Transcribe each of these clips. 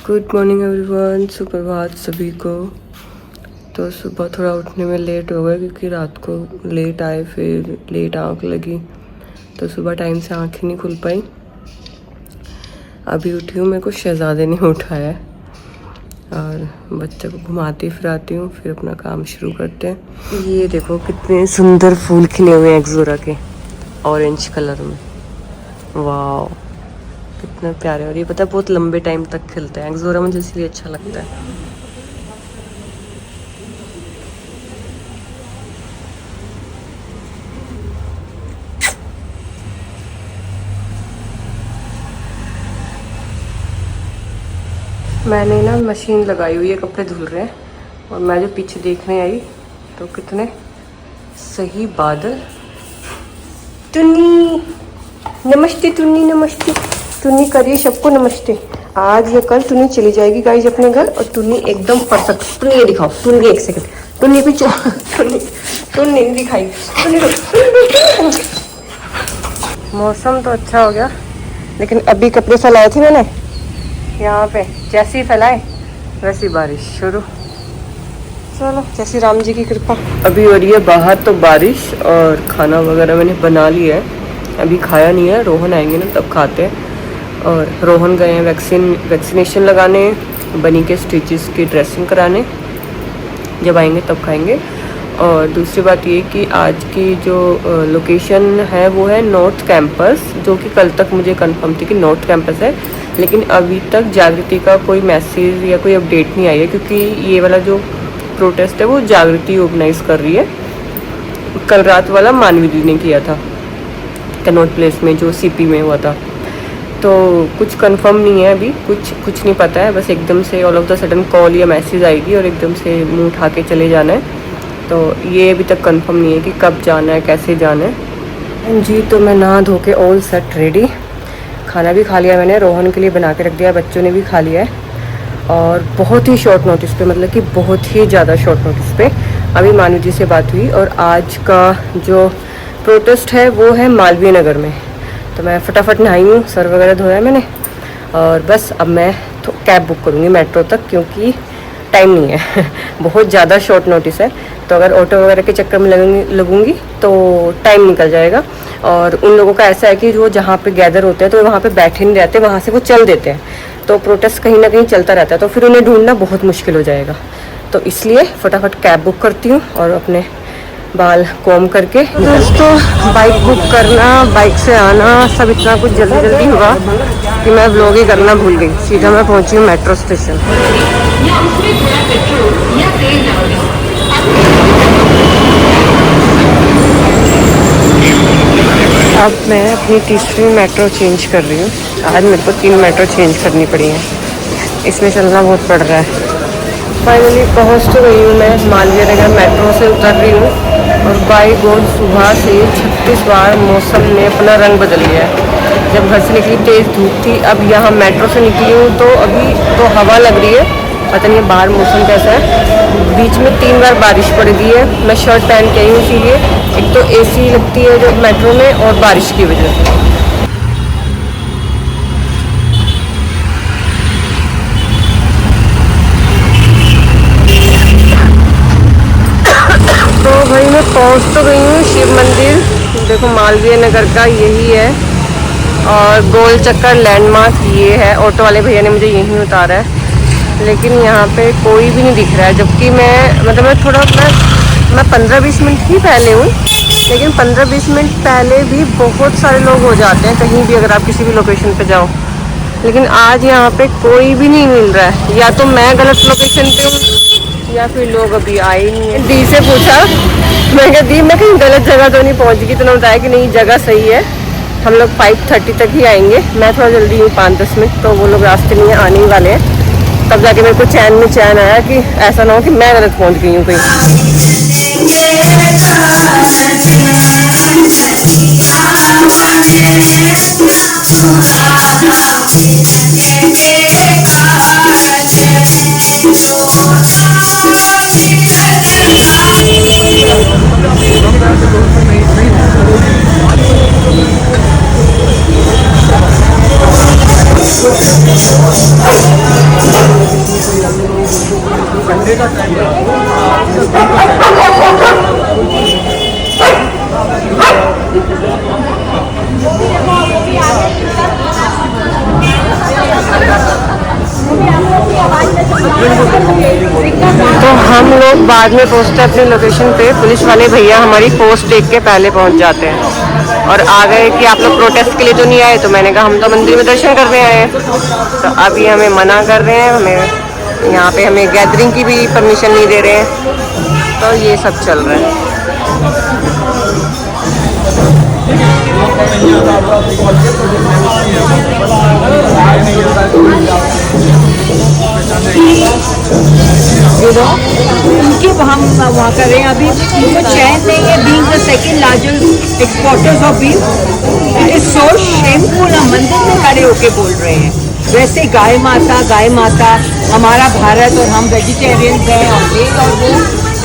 Good morning everyone, सुप्रभात सभी को। तो सुबह थोड़ा उठने में लेट हो गया क्योंकि रात को लेट आए, फिर लेट आँख लगी तो सुबह टाइम से आँख ही नहीं खुल पाई। अभी उठी हूँ, मेरे को शहज़ादे ने उठाया है और बच्चे को घुमाती फिराती हूँ, फिर अपना काम शुरू करते हैं। ये देखो कितने सुंदर फूल खिले हुए हैं एक्सोरा के, ऑरेंज कलर में। वाह कितने प्यारे। और ये पता है बहुत लंबे टाइम तक खिलते हैं एक्सोरा, मुझे इसलिए अच्छा लगता है। मैंने ना मशीन लगाई हुई है, कपड़े धुल रहे हैं और मैं जो पीछे देखने आई तो कितने सही बादल। टुन्नी नमस्ते, टुन्नी नमस्ते, टुन्नी करिए सबको नमस्ते। आज या कल टुन्नी चली जाएगी गाइस अपने घर और टुन्नी एकदम परफेक्ट। टुन्नी ये दिखाओ, टुन्नी एक सेकंड, टुन्नी पे टुन्नी टुन्नी नहीं दिखाई। टुन्नी मौसम तो अच्छा हो गया, लेकिन अभी कपड़े फैलाए थे मैंने यहाँ पे, जैसे ही फैलाए वैसी बारिश शुरू। चलो जैसी राम जी की कृपा। अभी हो रही है बाहर तो बारिश, और खाना वगैरह मैंने बना लिया है, अभी खाया नहीं है। रोहन आएंगे ना तब खाते हैं। और रोहन गए हैं वैक्सीनेशन लगाने, बनी के स्टिचेस की ड्रेसिंग कराने, जब आएंगे तब खाएंगे। और दूसरी बात ये कि आज की जो लोकेशन है वो है नॉर्थ कैंपस, जो कि कल तक मुझे कंफर्म थी कि नॉर्थ कैंपस है, लेकिन अभी तक जागृति का कोई मैसेज या कोई अपडेट नहीं आई है, क्योंकि ये वाला जो प्रोटेस्ट है वो जागृति ऑर्गेनाइज कर रही है। कल रात वाला मानवी दी ने किया था कनॉट प्लेस में, जो सीपी में हुआ था। तो कुछ कंफर्म नहीं है अभी, कुछ नहीं पता है। बस एकदम से all of the sudden call या मैसेज आएगी और एकदम से मुंह उठा के चले जाना है। तो ये अभी तक कंफर्म नहीं है कि कब जाना है, कैसे जाना है। जी तो मैं नहा धो के ऑल सेट रेडी, खाना भी खा लिया मैंने, रोहन के लिए बना के रख दिया, बच्चों ने भी खा लिया है। और बहुत ही शॉर्ट नोटिस पे, मतलब कि बहुत ही ज़्यादा शॉर्ट नोटिस पे अभी मानू जी से बात हुई। और आज का जो प्रोटेस्ट है वो है मालवीय नगर में। तो मैं फटाफट नहाई हूँ, सर वगैरह धोया मैंने, और बस अब मैं तो कैब बुक करूँगी मेट्रो तक, क्योंकि टाइम नहीं है बहुत ज़्यादा शॉर्ट नोटिस है। तो अगर ऑटो वगैरह के चक्कर में लगूंगी तो टाइम निकल जाएगा। और उन लोगों का ऐसा है कि वो जहाँ पे गैदर होते हैं तो वहाँ पे बैठे नहीं रहते, वहाँ से वो चल देते हैं, तो प्रोटेस्ट कहीं ना कहीं चलता रहता है, तो फिर उन्हें ढूंढना बहुत मुश्किल हो जाएगा। तो इसलिए फटाफट कैब बुक करती हूँ और अपने बाल कॉम करके। दोस्तों बाइक बुक करना, बाइक से आना, सब इतना कुछ जल्दी जल्दी हुआ कि मैं व्लॉग ही करना भूल गई। सीधा मैं पहुंची हूँ मेट्रो स्टेशन। अब मैं अपनी तीसरी मेट्रो चेंज कर रही हूँ। आज मेरे को 3 मेट्रो चेंज करनी पड़ी हैं, इसमें चलना बहुत पड़ रहा है। फाइनली पहुँच तो गई हूँ मैं मालवीय नगर, मेट्रो से उतर रही हूँ। और बाई गॉड सुबह से 36 बार मौसम ने अपना रंग बदल लिया है। जब घर से निकली तेज़ धूप थी, अब यहाँ मेट्रो से निकली हूँ तो अभी तो हवा लग रही है। पता नहीं बाहर मौसम कैसा है। बीच में 3 बार बारिश पड़ गई है, मैं शर्ट पहन के आई हूँ इसीलिए। एक तो एसी लगती है जो मेट्रो में, और बारिश की वजह से। तो भाई मैं पहुँच तो गई हूँ शिव मंदिर, देखो मालवीय नगर का यही है। और गोल चक्कर लैंडमार्क ये है। ऑटो वाले भैया ने मुझे यहीं उतारा है, लेकिन यहाँ पे कोई भी नहीं दिख रहा है। जबकि मैं 15-20 मिनट ही पहले हूँ, लेकिन 15-20 मिनट पहले भी बहुत सारे लोग हो जाते हैं कहीं भी, अगर आप किसी भी लोकेशन पे जाओ। लेकिन आज यहाँ पे कोई भी नहीं मिल रहा है, या तो मैं गलत लोकेशन पे हूँ या फिर लोग अभी आए ही नहीं है। दी से पूछा, मैं कहा दी मैं कहीं गलत जगह तो नहीं पहुँच गई? तो उन्होंने बताया कि नहीं जगह सही है, हम लोग 5:30 तक ही आएंगे। मैं थोड़ा जल्दी हूँ 5-10 मिनट, तो वो लोग रास्ते में आने ही वाले हैं। तब जाके मेरे को चैन आया कि ऐसा ना हो कि मैं गलत पहुँच गई हूँ कहीं। तो हम लोग बाद में पहुंचते अपनी लोकेशन पे। पुलिस वाले भैया हमारी पोस्ट देख के पहले पहुंच जाते हैं और आ गए कि आप लोग प्रोटेस्ट के लिए तो नहीं आए। तो मैंने कहा हम तो मंदिर में दर्शन करने आए हैं। तो अभी हमें मना कर रहे हैं, हमें यहाँ पे हमें गैदरिंग की भी परमिशन नहीं दे रहे हैं। तो ये सब चल रहा है। उनके हम वहाँ कर रहे हैं अभी। उनको चैन नहीं है being the second largest exporters of beef. It is so shameful. हम मंदिर में खड़े होके बोल रहे हैं। वैसे गाय माता हमारा भारत और हम वेजिटेरियंस हैं और ये और वो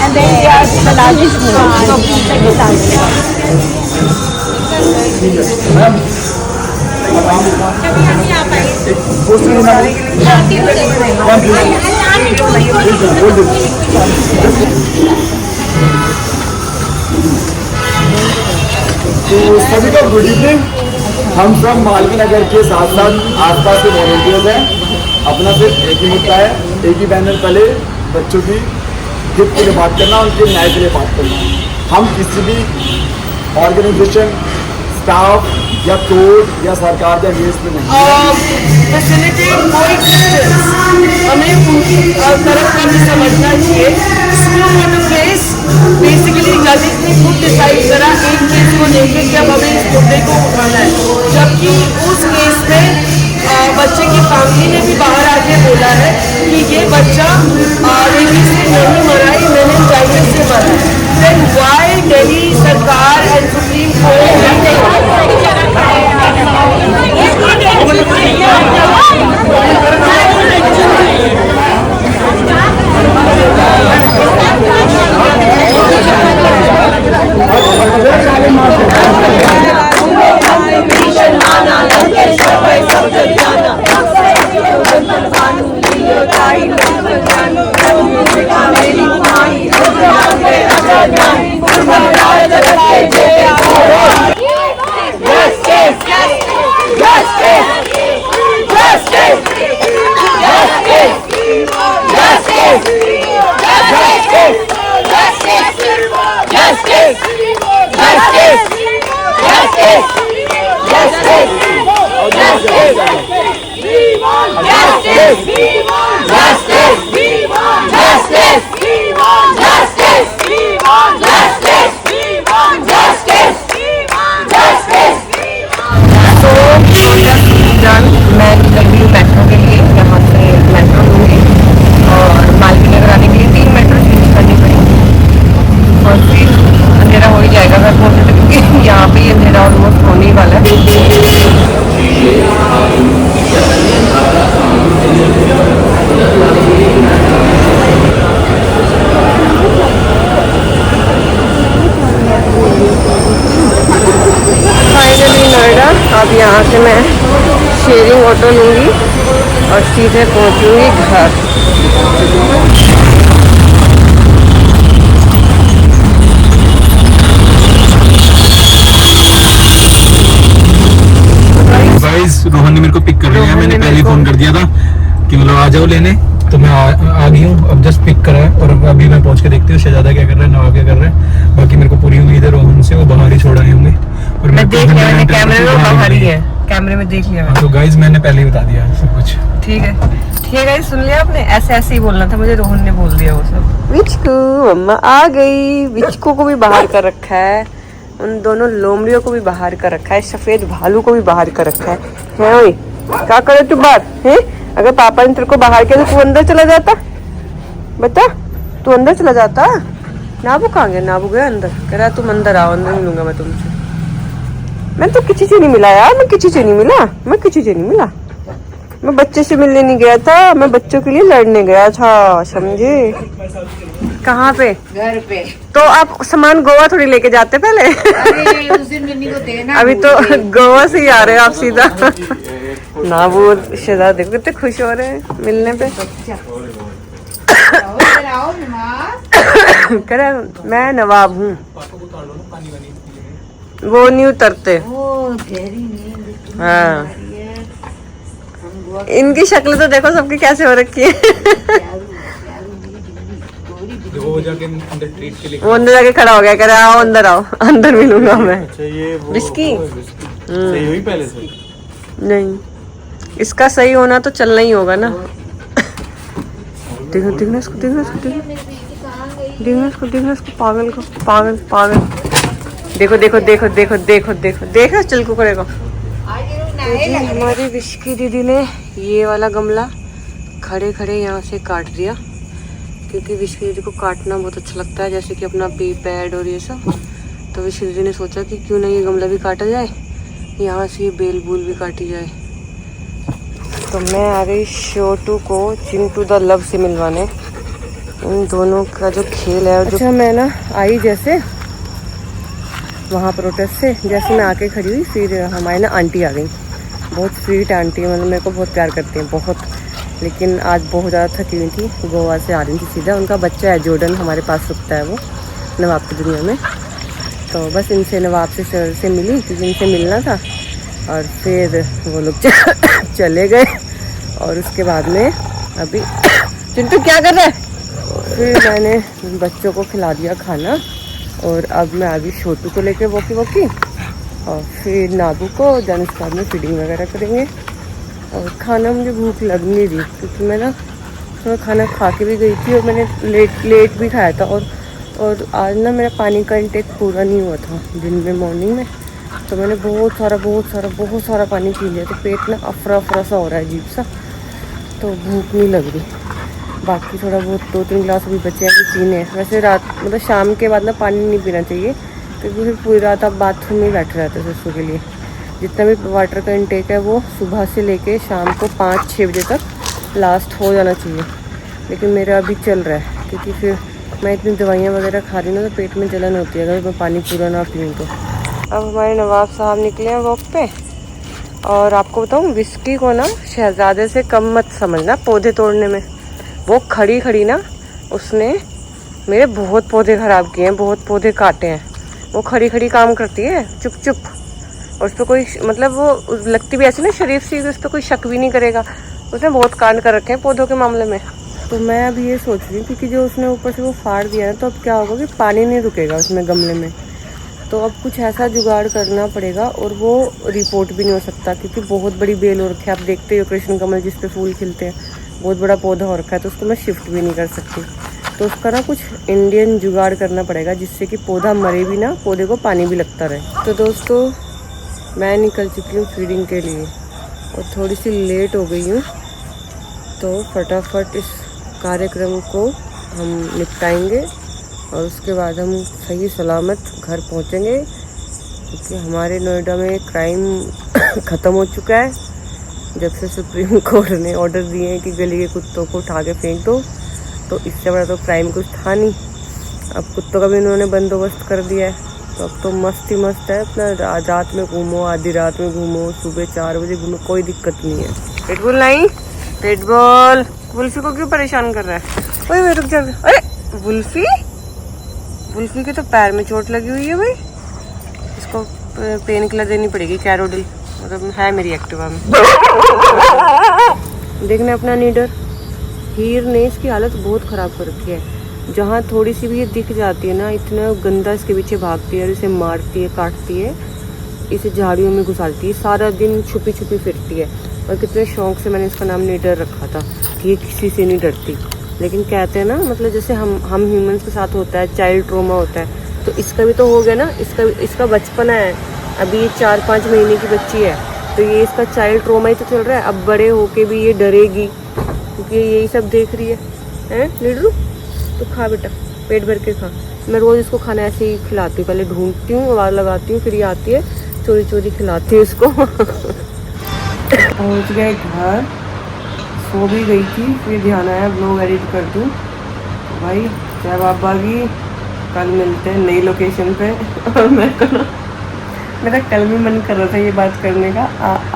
and then they are the largest of तो सभी को गुड इवनिंग। हम सब मालवीय नगर के साथ साथ आसपास के वॉलंटियर्स हैं। अपना सिर्फ एक ही मुद्दा है, एक ही बैनर तले बच्चों की हित के लिए बात करना, उनके न्याय के लिए बात करना। हम किसी भी ऑर्गेनाइजेशन, स्टाफ या कोर्ट या सरकार के अगेंस्ट में नहीं। फैसिलिटेट कोएग्जिस्टेंस हमें उनकी तरफ का भी समझना चाहिए। केस बेसिकली जजेस ने खुद डिसाइड करा एक केस को लेकर कि अब हमें इस मुद्दे को उठाना है, जबकि उस केस में बच्चे की फैमिली ने भी बाहर आके बोला है कि ये बच्चा रेबीज से नहीं मरा है, मेनिंजाइटिस से मरा है। देन व्हाई दिल्ली सरकार एंड सुप्रीम अब यहाँ से मैं शेयरिंग ऑटो लूँगी और सीधे पहुँचूँगी घर। गाइस रोहन ने मेरे को पिक कर लिया। मैंने पहले फोन कर दिया था कि मतलब आ जाओ लेने, तो मैं आ गई हूँ। अब जस्ट पिक करा है और अभी मैं पहुँच के देखती हूँ शहजादा क्या कर रहा है, नवाब क्या कर रहा है। बाकी मेरे को पूरी उम्मीद है रोहन से वो बाहर ही छोड़ आए होंगे। और मैं देख लिया, मैंने कैमरे में बाहर ही है, कैमरे में देख लिया। तो गाइस मैंने पहले ही बता दिया सब कुछ। ठीक है गाइस, सुन लिया आपने। ऐसे ही बोलना था मुझे, रोहन ने बोल दिया वो सब। विचकू मम्मा आ गई। विचकू को भी बाहर कर रखा है, उन दोनों लोमड़ियों को भी बाहर कर रखा है, सफेद भालू को भी बाहर कर रखा है। ओए क्या करे तू बात है? अगर पापा ने तेरे को बाहर किया तो तू अंदर चला जाता। बता, तू अंदर चला जाता। नाबू कहाँ गया? नाबू गया अंदर, कह रहा तुम अंदर आओ, अंदर मिलूंगा मैं तुमसे। मैं तो किसी से नहीं मिला यार, मैं किसी से नहीं मिला। मैं बच्चे से मिलने नहीं गया था, मैं बच्चों के लिए लड़ने गया था, समझे? कहाँ पे? घर पे। तो आप सामान गोवा थोड़ी लेके जाते पहले? अरे उस दिन मिन्नी को देना। अभी तो गोवा से ही आ रहे हो आप सीधा। ना वो शहजाद देखो कितने खुश हो रहे हैं मिलने पे। कह रहा मैं नवाब हूँ, वो नहीं उतरते। हाँ, इनकी शक्ल तो देखो सबकी कैसे हो रखी है। वो जाके अंदर ट्रीट के लिए वो अंदर जाके खड़ा हो गया, कह रहा आओ अंदर आओ, अंदर मिलूंगा मैं। अच्छा ये वो विस्की? सही हुई पहले से? नहीं, इसका सही होना तो चलना ही होगा ना। देखो देखना इसको, देखना इसको, देखना इसको, देखना इसको, पागल को, पागल पागल। देखो देखो देखो देखो देखो देखो देखो चिल्कू करेगा। हमारी विस्की दीदी ने ये वाला गमला खड़े खड़े यहाँ से काट दिया, क्योंकि विस्की दीदी को काटना बहुत अच्छा लगता है, जैसे कि अपना पी पैड और ये सब। तो विस्की दीदी ने सोचा कि क्यों ना ये गमला भी काटा जाए, यहाँ से ये बेल बूल भी काटी जाए। तो मैं आ गई छोटू को चिंटू द लव से मिलवाने। इन दोनों का जो खेल है, जो अच्छा मैं ना आई जैसे वहाँ प्रोटेस्ट से, जैसे मैं आके खड़ी हुई, फिर हमारी ना आंटी आ गई। बहुत स्वीट आंटी, मतलब मेरे को बहुत प्यार करती हैं, बहुत। लेकिन आज बहुत ज़्यादा थकी हुई थी, गोवा से आ रही थी सीधा। उनका बच्चा है जॉर्डन, हमारे पास रुकता है वो नवाब की दुनिया में। तो बस इनसे नवाब से मिली, क्योंकि इनसे मिलना था। और फिर वो लोग चले गए। और उसके बाद में अभी चिंटू क्या कर रहा है, फिर मैंने बच्चों को खिला दिया खाना। और अब मैं अभी छोटू को लेके वॉकी और फिर नाबू को जाने के बाद में फीडिंग वगैरह करेंगे। और खाना मुझे भूख लग नहीं रही, क्योंकि मैं ना थोड़ा खाना खा के भी गई थी और मैंने लेट भी खाया था। और आज ना मेरा पानी का इंटेक पूरा नहीं हुआ था दिन में, मॉर्निंग में। तो मैंने बहुत सारा पानी पी लिया, तो पेट ना अफरा सा हो रहा है अजीब सा, तो भूख नहीं लग रही। बाकी थोड़ा बहुत 2-3 गिलास अभी बचे हैं पीने हैं। वैसे रात मतलब शाम के बाद ना पानी नहीं पीना चाहिए, क्योंकि फिर पूरी रात आप बाथरूम में बैठे रहते हैं सुसु के लिए। जितना भी वाटर का इंटेक है वो सुबह से लेके शाम को 5-6 बजे तक लास्ट हो जाना चाहिए। लेकिन मेरा अभी चल रहा है, क्योंकि फिर मैं इतनी दवाइयाँ वगैरह खा रही हूँ ना, तो पेट में जलन होती है अगर मैं पानी पूरा ना पीऊँ तो। अब हमारे नवाब साहब निकले हैं वॉक पे। और आपको बताऊँ, विस्की को ना शहजादे से कम मत समझना पौधे तोड़ने में। वो खड़ी ना उसने मेरे बहुत पौधे ख़राब किए हैं, बहुत पौधे काटे हैं। वो खड़ी काम करती है चुप। और उस पर कोई मतलब वो लगती भी ऐसी ना शरीफ सी, उस पर कोई शक भी नहीं करेगा। उसने बहुत कांड कर रखे हैं पौधों के मामले में। तो मैं अभी ये सोच रही हूँ, क्योंकि जो उसने ऊपर से वो फाड़ दिया है, तो अब क्या होगा कि पानी नहीं रुकेगा उसमें गमले में। तो अब कुछ ऐसा जुगाड़ करना पड़ेगा, और वो रिपोर्ट भी नहीं हो सकता, क्योंकि बहुत बड़ी बेल हो रखी है। आप देखते हो कृष्ण कमल जिस पे फूल खिलते हैं, बहुत बड़ा पौधा हो रखा है, तो उसको मैं शिफ्ट भी नहीं कर सकती। तो उसका ना कुछ इंडियन जुगाड़ करना पड़ेगा, जिससे कि पौधा मरे भी ना, पौधे को पानी भी लगता रहे। तो दोस्तों मैं निकल चुकी हूँ फीडिंग के लिए, और थोड़ी सी लेट हो गई हूँ। तो फटाफट इस कार्यक्रम को हम निपटाएंगे, और उसके बाद हम सही सलामत घर पहुँचेंगे, क्योंकि हमारे नोएडा में क्राइम ख़त्म हो चुका है। जब से सुप्रीम कोर्ट ने ऑर्डर दिए हैं कि गली के कुत्तों को उठा के फेंक दो, तो इससे बड़ा तो क्राइम कुछ था नहीं। अब कुत्तों का भी इन्होंने बंदोबस्त कर दिया है, तो अब तो मस्त ही मस्त है। अपना रात में घूमो, आधी रात में घूमो, सुबह 4 बजे घूमो, कोई दिक्कत नहीं है। पेटबॉल नहीं, पेटबॉल वुल्फी को क्यों परेशान कर रहा है? ओए रुक जा, अरे वुल्फी के तो पैर में चोट लगी हुई है भाई, इसको पेन किलर देनी पड़ेगी, कैरोडिल, मतलब है मेरी एक्टिवा में। देखना अपना नीडर हीर ने इसकी हालत बहुत ख़राब कर रखी है। जहाँ थोड़ी सी भी ये दिख जाती है ना, इतना गंदा इसके पीछे भागती है और इसे मारती है, काटती है, इसे झाड़ियों में घुसाती है, सारा दिन छुपी फिरती है। और कितने शौक से मैंने इसका नाम नीडर रखा था कि ये किसी से नहीं डरती। लेकिन कहते हैं ना, मतलब जैसे हम ह्यूमंस के साथ होता है, चाइल्ड ट्रॉमा होता है, तो इसका भी तो हो गया ना। इसका बचपना है, अभी ये 4-5 महीने की बच्ची है, तो ये इसका चाइल्ड ट्रॉमा ही तो चल रहा है। अब बड़े होके भी ये डरेगी, क्योंकि यही सब देख रही है नीडरू। तो खा बेटा, पेट भर के खा। मैं रोज़ इसको खाना ऐसे ही खिलाती हूँ, पहले ढूंढती हूँ, आवाज़ लगाती हूँ, फिर ये आती है, चोरी खिलाती हूँ इसको। पहुँच गए घर, सो भी गई थी, फिर ध्यान आया ब्लॉग एडिट कर दूँ। भाई जय बाबा की, कल मिलते हैं नई लोकेशन पे। और मेरा कल भी मन कर रहा था ये बात करने का,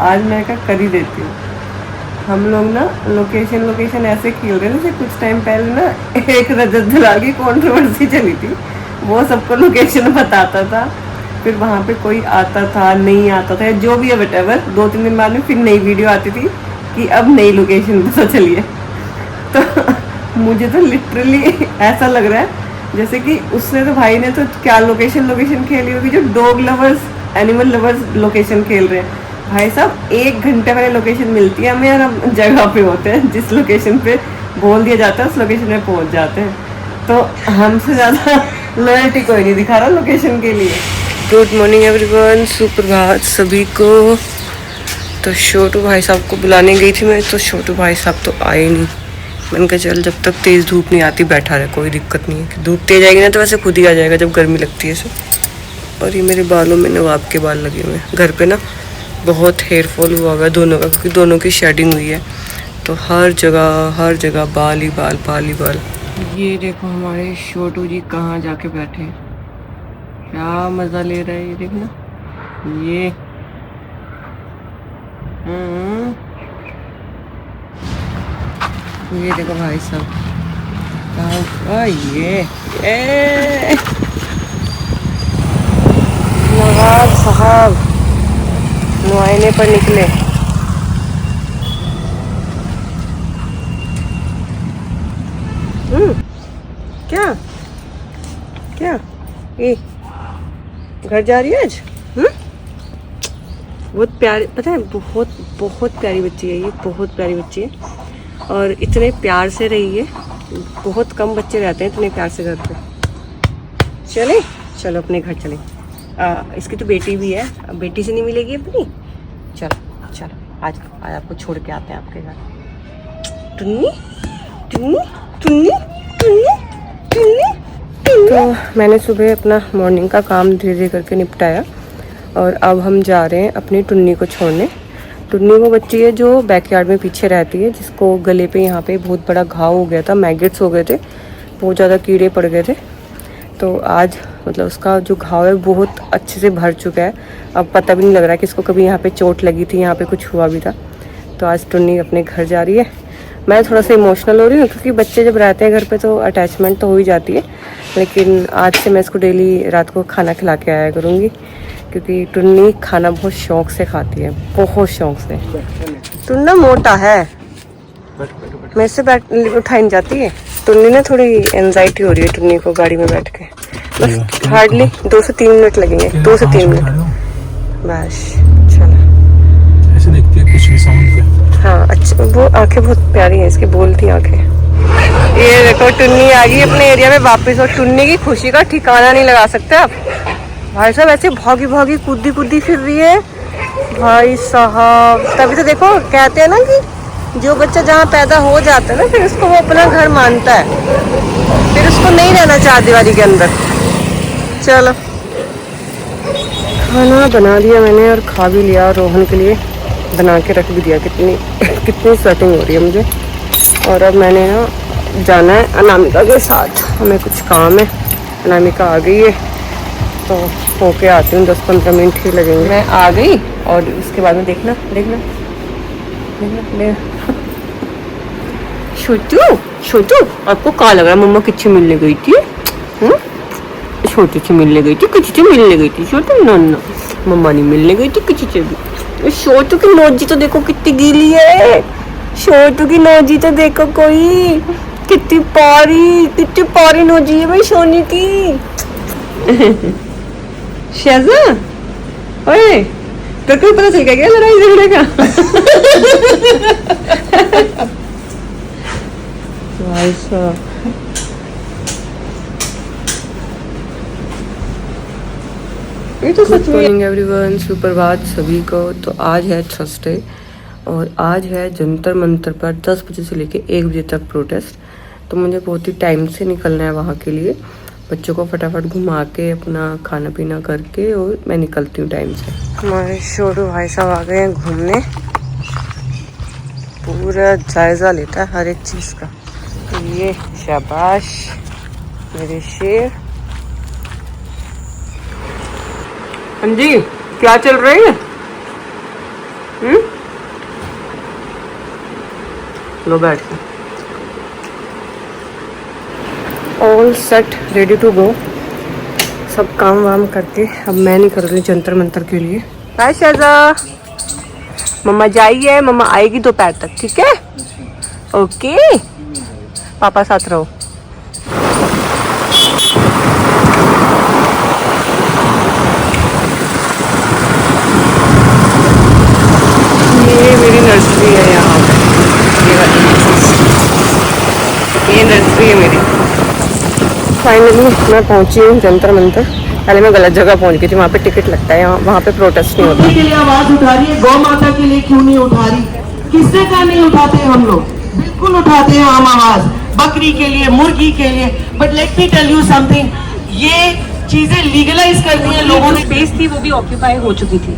आज मैं कर ही देती हूँ। हम लोग ना लोकेशन ऐसे खेल रहे थे जैसे कुछ टाइम पहले ना एक रजत दलाल की कंट्रोवर्सी चली थी, वो सबको लोकेशन बताता था, फिर वहाँ पे कोई आता था नहीं आता था, जो भी है व्हाटएवर, 2-3 दिन बाद में फिर नई वीडियो आती थी कि अब नई लोकेशन पता चली है। तो मुझे तो लिटरली ऐसा लग रहा है जैसे कि उसने तो भाई ने तो क्या लोकेशन खेली होगी, जो dog lovers animal lovers location खेल रहे हैं। भाई साहब 1 घंटे पहले लोकेशन मिलती है हमें और हम जगह पे होते हैं, जिस लोकेशन पे बोल दिया जाता है उस लोकेशन पे पहुंच जाते हैं। तो हमसे ज़्यादा लॉयल्टी कोई नहीं दिखा रहा लोकेशन के लिए। गुड मॉर्निंग एवरीवन, सुप्रभात सभी को। तो छोटू भाई साहब को बुलाने गई थी मैं, तो छोटू भाई साहब तो आए नहीं। मैंने कहा चल जब तक तेज़ धूप नहीं आती बैठा रहे, कोई दिक्कत नहीं है। धूप तेज आएगी ना तो वैसे खुद ही आ जाएगा जब गर्मी लगती है सब। और ये मेरे बालों में नवाब के बाल लगे हुए हैं। घर पे ना बहुत हेयर फॉल हुआ हुआ है दोनों का, क्योंकि दोनों की शेडिंग हुई है, तो हर जगह बाल ही बाल। ये देखो हमारे छोटू जी कहाँ जाके बैठे हैं, क्या मज़ा ले रहे हैं ये देखना। ये देखो भाई साहब ये नवाब साहब मुआयने पर निकले। क्या ये घर जा रही है आज? बहुत प्यारी, पता है बहुत प्यारी बच्ची है ये, बहुत प्यारी बच्ची है और इतने प्यार से रही है। बहुत कम बच्चे रहते हैं इतने प्यार से घर पे। चलो अपने घर चले। इसकी तो बेटी भी है, अब बेटी से नहीं मिलेगी अपनी। चलो आज आपको छोड़ के आते हैं आपके घर। टुन्नी। तो मैंने सुबह अपना मॉर्निंग का काम धीरे धीरे करके निपटाया और अब हम जा रहे हैं अपनी टुन्नी को छोड़ने। टुन्नी वो बच्ची है जो बैकयार्ड में पीछे रहती है, जिसको गले पे यहाँ पे बहुत बड़ा घाव हो गया था, मैगेट्स हो गए थे, बहुत ज़्यादा कीड़े पड़ गए थे। तो आज मतलब उसका जो घाव है बहुत अच्छे से भर चुका है। अब पता भी नहीं लग रहा कि इसको कभी यहाँ पे चोट लगी थी, यहाँ पे कुछ हुआ भी था। तो आज टुन्नी अपने घर जा रही है। मैं थोड़ा सा इमोशनल हो रही हूँ क्योंकि बच्चे जब रहते हैं घर पे तो अटैचमेंट तो हो ही जाती है, लेकिन आज से मैं इसको डेली रात को खाना खिला के आया करूँगी, क्योंकि टुन्नी खाना बहुत शौक से खाती है, बहुत शौक से। टुन्ना मोटा है, मेरे से उठाई नहीं जाती है। टुन्नी ने थोड़ी एंजाइटी हो रही है टुन्नी को गाड़ी में बैठ के। बस हार्डली 2 से 3 मिनट लगेंगे, 2 से 3 मिनट बस। चलो ऐसे देखती है कुछ भी साउंड पे। हाँ अच्छा, वो आंखें बहुत प्यारी हैं इसकी, बोलती आंखें। ये देखो टुन्नी आ गई अपने एरिया में वापस, और टुन्नी की खुशी का ठिकाना नहीं लगा सकते आप। भाई साहब ऐसे भागी कूदी फिर रही है भाई साहब। तभी तो देखो कहते हैं ना कि जो बच्चा जहाँ पैदा हो जाता है ना, फिर उसको वो अपना घर मानता है, फिर उसको नहीं रहना चारदीवारी के अंदर। चलो खाना बना लिया मैंने और खा भी लिया, रोहन के लिए बना के रख भी दिया। कितनी स्वेटिंग हो रही है मुझे। और अब मैंने ना जाना है अनामिका के साथ, हमें कुछ काम है। अनामिका आ गई है तो होके आती हूँ, 10-15 मिनट ही लगेंगे। मैं आ गई और उसके बाद में देखना छोटू आपको कहाँ लग रहा है मम्मा किससे मिलने गई थी? छोटू से मिलने गई थी, किसी से मिलने गई थी छोटू? ना मम्मा नहीं मिलने गई थी किसी से भी। छोटू की नोजी तो देखो कितनी गीली है, छोटू की नोजी तो देखो कोई, कितनी पारी नोजी है भाई सोनी की। शहजा ओए तेरे को पता चल गया क्या लड़ाई झगड़े का? भाई साहब ये तो सच में। एवरीवन सुप्रभात सभी को। तो आज है थर्सडे और आज है जंतर मंतर पर 10 बजे से लेके 1 बजे तक प्रोटेस्ट। तो मुझे बहुत ही टाइम से निकलना है वहाँ के लिए। बच्चों को फटाफट घुमा के अपना खाना पीना करके और मैं निकलती हूँ टाइम से। हमारे छोटू भाई साहब आ गए हैं घूमने, पूरा जायजा लेता है हर एक चीज़ का। तो ये शाबाश मेरे शेर। हाँ जी क्या चल रही है? लो बैठ के। All set, ready to go. सब काम वाम करके अब मैं नहीं कर रही जंतर मंतर के लिए। बाय शाजा, मम्मा जाइए, मम्मा आएगी दोपहर तक, ठीक है? ओके, पापा साथ रहो। ये मेरी नर्सरी है यहाँ पे, ये नर्सरी है मेरी। फाइनली मैं पहुंची हूँ जंतर मंतर। पहले मैं गलत जगह पहुंच गई थी, वहाँ पे टिकट लगता है, वहाँ पे प्रोटेस्ट नहीं होता। के लिए आवाज उठा रही है, गौ माता के लिए क्यों नहीं उठा रही? किसने कहा नहीं उठाते? हम लोग बिल्कुल उठाते हैं हम आवाज, बकरी के लिए, मुर्गी के लिए। But let me tell you something, ये चीजें लीगलाइज करनी है लोगों ने। स्पेस थी वो भी ऑक्यूपाई हो चुकी थी।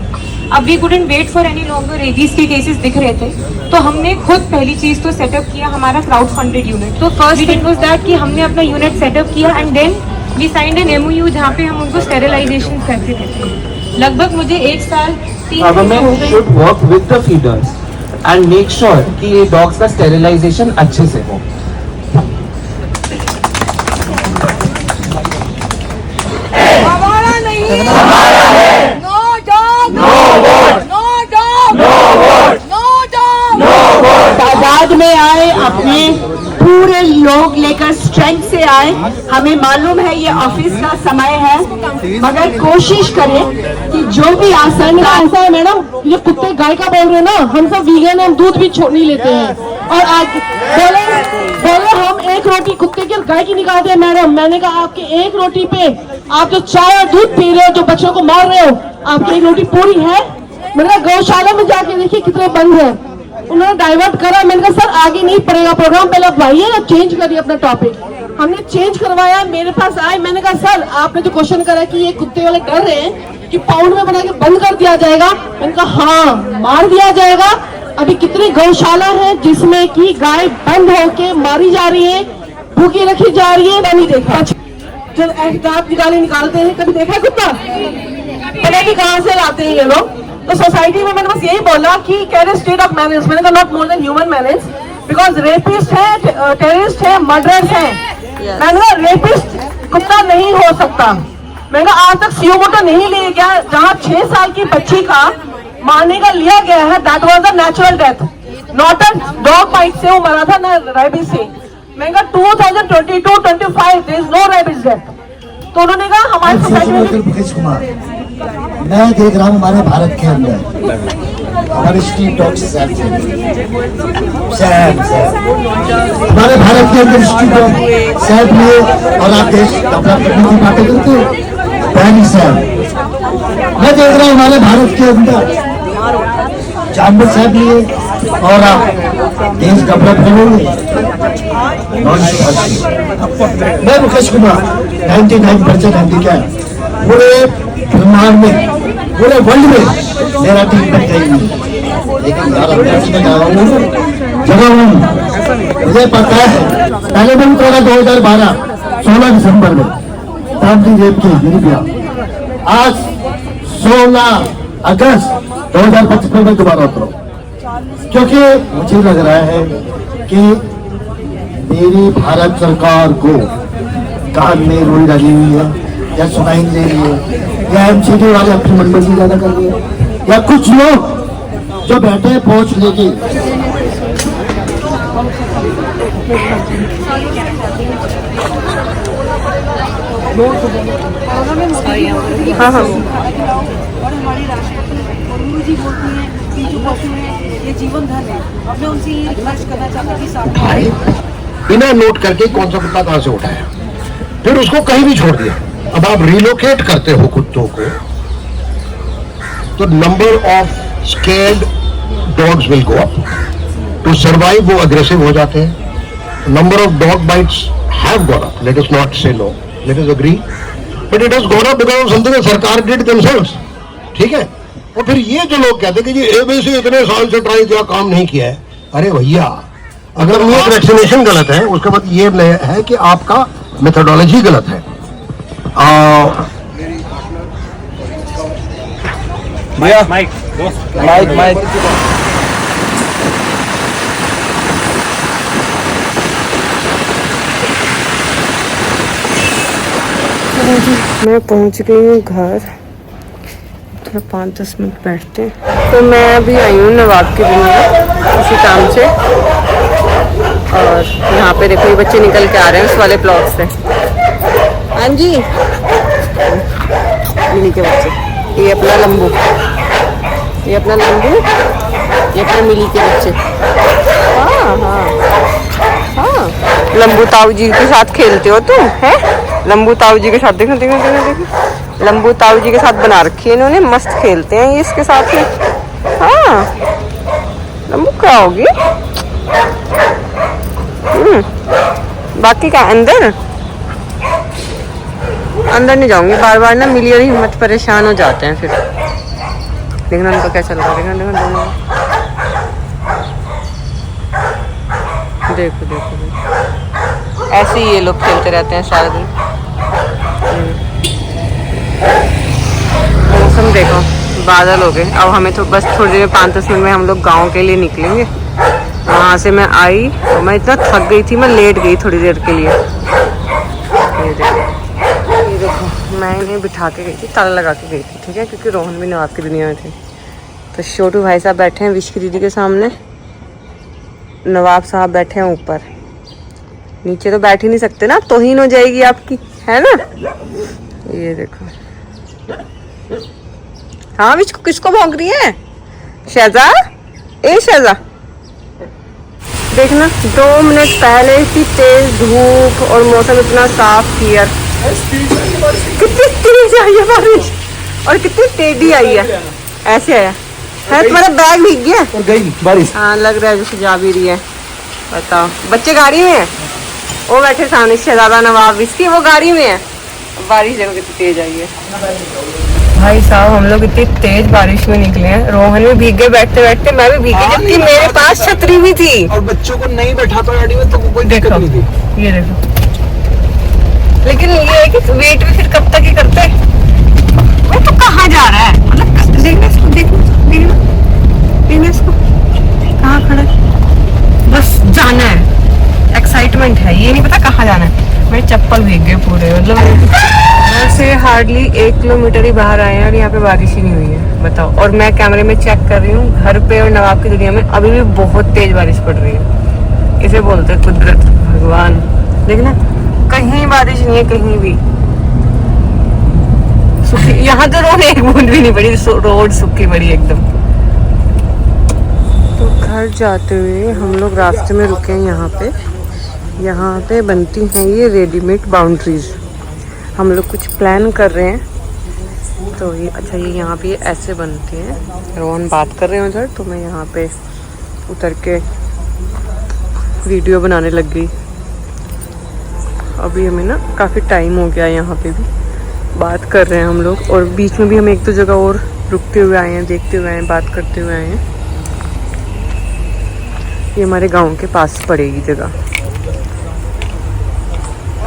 अब we couldn't wait for any longer, rabies के केसेस दिख रहे थे, तो हमने खुद पहली चीज तो सेटअप किया हमारा क्राउड फंडेड यूनिट। तो फर्स्ट थिंग वाज दैट कि हमने अपना यूनिट सेटअप किया and then we signed an MOU जहाँ पे हम उनको स्टेरिलाइजेशन करते थे। लगभग मुझे 1 साल 3 government should work with the feeders and make sure कि ये डॉग्स का स्टेरिलाइजेशन अच्छे से हो। तादाद में आए, अपने पूरे लोग लेकर स्ट्रेंथ से आए। हमें मालूम है ये ऑफिस का समय है, मगर कोशिश करें कि जो भी आसन ऐसा है। मैडम, ये कुत्ते गाय का बोल रहे हैं ना, हम सब वीगन, हम दूध भी छोड़ नहीं लेते हैं। और आज बोले हम 1 रोटी कुत्ते की गाय की निकालते हैं। मैडम, मैंने कहा आपके 1 रोटी पे आप जो चाय और दूध पी रहे हो, जो बच्चों को मार रहे हो, आपकी 1 रोटी पूरी है? मैंने कहा गौशाला में जाके देखिए कितने बंद है। उन्होंने डाइवर्ट करा। मैंने कहा सर आगे नहीं पड़ेगा प्रोग्राम, पहले आप आइए या चेंज करिए अपना टॉपिक। हमने चेंज करवाया, मेरे पास आए। मैंने कहा सर आपने जो क्वेश्चन करा कि ये कुत्ते वाले डर रहे हैं कि पाउंड में बना के बंद कर दिया जाएगा। मैंने कहा हाँ, मार दिया जाएगा। अभी कितनी गौशाला है जिसमें कि गाय बंद होके मारी जा रही है, भूखी रखी जा रही है। नहीं देखा जब दांत निकालते हैं, कभी देखा है कुत्ता? पता नहीं कहाँ से लाते हैं ये लोग। तो सोसाइटी में मैंने बस यही बोला कि कैन स्टेट ऑफ मैनेज, मैंने कहा not more than human manage, because rapist है, टेररिस्ट है, मर्डरर्स है। मैंने कहा रेपिस्ट कुत्ता नहीं हो सकता। मैंने कहा आज तक सियोमोटो नहीं लिया गया, जहाँ 6 साल की बच्ची का मारने का लिया गया है, that was a natural death, not a dog bite से वो मरा था, ना रेबीज से। मैंने कहा 2022-25 there is no rabies death. तो उन्होंने कहा हमारी सोसाइटी में मैं देख रहा हूँ हमारे भारत के अंदर हमारे स्ट्रीट डॉग्स हमारे भारत के अंदर स्ट्रीट डॉग सैप लिए और आप देश अपना करने की बातें करते हो। पहली सैप मैं देख रहा हूँ हमारे भारत के अंदर जानवर सैप लिए और आप देश डेवलप करोगे। मैं मुकेश कुमार 99% हैंडीकैप पूरे ब्रह्मांड में, पूरे वर्ल्ड में मेरा टीम बन गई नहीं, लेकिन जब मुझे पता है पहले दिन तोड़ा 2012 16 दिसंबर में गांधी रेप की गिरफ्तार, आज 16 अगस्त 2025 में दोबारा उतरो, क्योंकि मुझे लग रहा है कि मेरी भारत सरकार को कान में रोई डाली हुई है, या सुनाई दे रही है, या MCD वाले अपनी मंडली ज्यादा कर रही है, या कुछ लोग जो बैठे हैं पहुंच लेके। हाँ हाँ और हमारी राष्ट्रपति और गुरु जी बोलती हैं कि जो पशु है ये जीवन धन है। अब मैं उनसे ये रिक्वेस्ट करना चाहती हूँ साथ बिना नोट करके कौन सा कुत्ता कहां से उठाया, फिर उसको कहीं भी छोड़ दिया। अब आप रिलोकेट करते हो कुत्तों को, तो number of scared dogs will go up. To survive वो अग्रेसिव हो जाते हैं। Number of dog bites have gone up, let us not say no, let us agree, but it has gone up because of something सरकार did themselves. ठीक है। और फिर ये जो लोग कहते हैं कि जी ABC इतने साल से ट्राई किया, काम नहीं किया है, अरे भैया अगर वो वैक्सीनेशन गलत है, उसके बाद ये है कि आपका मेथोडोलॉजी गलत है। माइक मैं पहुंच गई हूँ घर। थोड़ा 5-10 मिनट बैठते हैं। तो मैं अभी आई हूँ नवाब की दुनिया किसी काम से, और यहाँ पे देखो ये बच्चे निकल के आ रहे हैं उस वाले ब्लॉक से। हाँ जी, मिनी के बच्चे, ये अपना लंबू, ये अपना लंबू, ये अपने मिली के बच्चे। हाँ हाँ हाँ, लंबू ताऊ जी के साथ खेलते हो तुम, है? लंबू ताऊ जी के साथ, देखो देखो देखो देखो, लंबू ताऊ जी के साथ बना रखी है इन्होंने, मस्त खेलते हैं ये इसके साथ में। हाँ, लंबू क्या होगी? बाकी का अंदर अंदर नहीं जाऊंगी, बार बार ना मिली और हिम्मत परेशान हो जाते हैं फिर। देखना उनका क्या चल रहा है, देखना देखो देखो देखो देखो, ऐसे ही ये लोग खेलते रहते हैं सारा दिन। मौसम देखो, बादल हो गए। अब हमें तो बस थोड़ी देर 5-10 मिनट में हम लोग गाँव के लिए निकलेंगे। वहाँ से मैं आई और मैं इतना थक गई थी, मैं लेट गई थोड़ी देर के लिए। ये देखो मैं इन्हें बिठा के गई थी, ताला लगा के गई थी, ठीक है, क्योंकि रोहन भी नवाब की दुनिया में थे। तो छोटू भाई साहब बैठे हैं विश की दीदी के सामने, नवाब साहब बैठे हैं ऊपर। नीचे तो बैठ ही नहीं सकते ना, तौहीन हो जाएगी आपकी, है ना। ये देखो, हाँ विश किसको भौंक रही है? शहजा, ए शहजा, देखना 2 मिनट पहले इतनी तेज धूप और मौसम इतना साफ क्लियर। कितनी तेज आई है बारिश और कितनी तेजी आई है, ऐसे आया है। तुम्हारा बैग भीग गया और गई बारिश। हाँ लग रहा है जैसे जा भी रही है। बताओ, बच्चे गाड़ी में है, वो बैठे सामने शहजादा नवाब इसकी, वो गाड़ी में है। बारिश देखो कितनी तेज आई है भाई साहब। हम लोग इतनी तेज बारिश में निकले हैं, रोहन भी भीग गए बैठते बैठते, मैं भी भीग गई, जबकि मेरे पास छतरी भी थी। और बच्चों को नहीं बैठा था गाड़ी में तो कोई दिक्कत नहीं थी। ये देखो, लेकिन ये है कि वेट भी फिर कब तक ही करते। वो तो कहाँ जा रहा है, मतलब देखना इसको, देखना इसको, कहाँ खड़ा है, बस जाना है, एक्साइटमेंट है, ये नहीं पता कहाँ जाना है। मेरे चप्पल भीग गए पूरे, मतलब घर से हार्डली 1 किलोमीटर ही बाहर आए हैं और यहाँ पे बारिश ही नहीं हुई है, बताओ। और मैं कैमरे में चेक कर रही हूँ, घर पे और नवाब की दुनिया में अभी भी बहुत तेज बारिश पड़ रही है। इसे बोलते हैं कुदरत, भगवान। देखना कहीं बारिश नहीं है, कहीं भी सूखी। यहाँ तो रोड एक बूंद भी नहीं पड़ी, रोड सूखी पड़ी एकदम। तो घर जाते हुए हम लोग रास्ते में रुके हैं यहाँ पे बनती हैं ये रेडीमेड बाउंड्रीज। हम लोग कुछ प्लान कर रहे हैं, तो ये अच्छा ये यहाँ पे ऐसे बनती हैं। रोहन बात कर रहे हैं उधर, तो मैं यहाँ पे उतर के वीडियो बनाने लग गई। अभी हमें ना काफ़ी टाइम हो गया, यहाँ पे भी बात कर रहे हैं हम लोग, और बीच में भी हम 1-2 जगह और रुकते हुए आए हैं, देखते हुए आए हैं, बात करते हुए आए हैं। ये हमारे गांव के पास पड़ेगी जगह,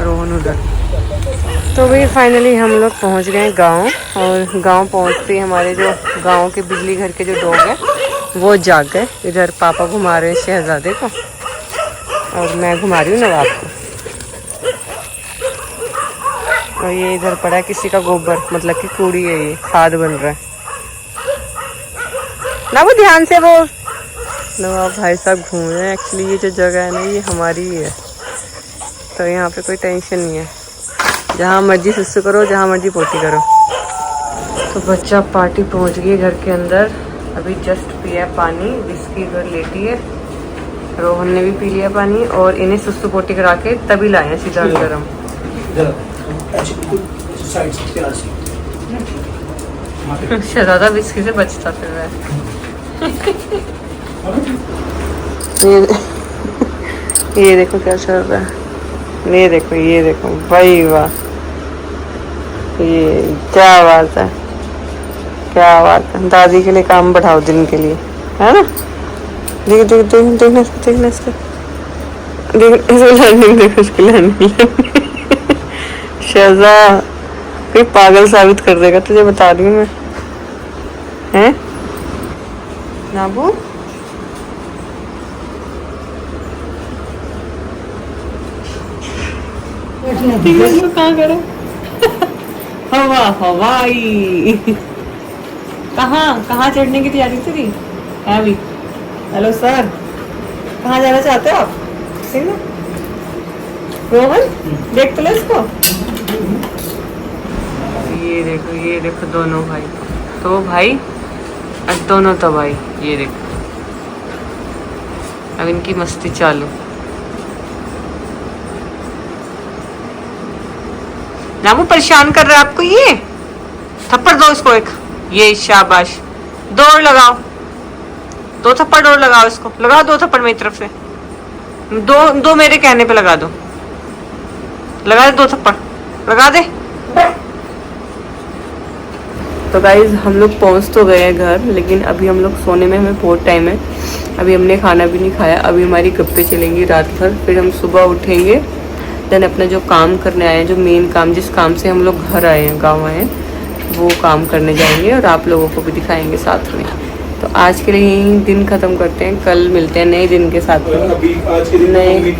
रोहन उधर। तो भाई फाइनली हम लोग पहुंच गए गांव, और गांव पहुंचते ही हमारे जो गांव के बिजली घर के जो डॉग हैं वो जाग गए। इधर पापा घुमा रहे हैं शहजादे को और मैं घुमा रही हूँ नवाब को। और ये इधर पड़ा है किसी का गोबर, मतलब कि कूड़ी है, ये खाद बन रहा है ना। वो ध्यान से, वो नवाब भाई साहब घूम रहे हैं। एक्चुअली ये जो जगह है ना ये हमारी ही है, तो यहाँ पे कोई टेंशन नहीं है, जहाँ मर्जी सुसु करो, जहाँ मर्जी पोटी करो। तो बच्चा पार्टी पहुँच गई घर के अंदर, अभी जस्ट पिया पानी, विस्की घर लेटी है। रोहन ने भी पी लिया पानी, और इन्हें सुसु पोटी करा के तभी लाए हैं सीधा अंदर हम। शहजादा विस्की से बचता फिर रहा है। ये देखो क्या चल रहा है, ये देखो भाई वाह, ये क्या बात है, क्या बात है। दादी के लिए काम बढ़ाओ दिन के लिए, है ना। देखना इसको, लर्निंग देखो इसकी लर्निंग। शहजा कोई पागल साबित कर देगा तुझे, बता रही हूँ मैं, हैं नाबू। कहाँ करो हवा हवाई। कहाँ चढ़ने की तैयारी तेरी है अभी? हेलो सर, कहाँ जाना चाहते हो आप? ठीक है रोहन, देख तो लो इसको। ये देखो दोनों भाई, तो भाई और दोनों तो भाई, ये देखो अब इनकी मस्ती चालू। नामू परेशान कर रहा है आपको ये? थप्पड़ दो इसको एक, ये शाबाश, दौड़ लगाओ, 2 थप्पड़ और लगाओ इसको, लगाओ 2 थप्पड़ मेरी तरफ से, दो मेरे कहने पे लगा दो, लगा दे 2 थप्पड़, लगा दे। तो गाइज हम लोग पहुंच तो गए हैं घर, लेकिन अभी हम लोग सोने में हमें बहुत टाइम है। अभी हमने खाना भी नहीं खाया, अभी हमारी गप्पे चलेंगी रात भर, फिर हम सुबह उठेंगे, देन अपना जो काम करने आए हैं, जो मेन काम, जिस काम से हम लोग घर आए हैं, गाँव आए हैं, वो काम करने जाएंगे और आप लोगों को भी दिखाएंगे साथ में। तो आज के लिए यही दिन ख़त्म करते हैं, कल मिलते हैं नए दिन के साथ में, नए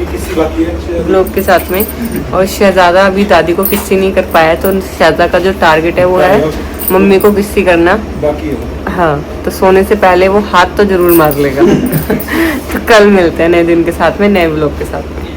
ब्लॉग के साथ में। और शहज़ादा अभी दादी को किस्सी नहीं कर पाया, तो शहज़ादा का जो टारगेट है वो है मम्मी को किस्सी करना बाकी है। हाँ, तो सोने से पहले वो हाथ तो ज़रूर मार लेगा। तो कल मिलते हैं नए दिन के साथ में, नए ब्लॉग के साथ में।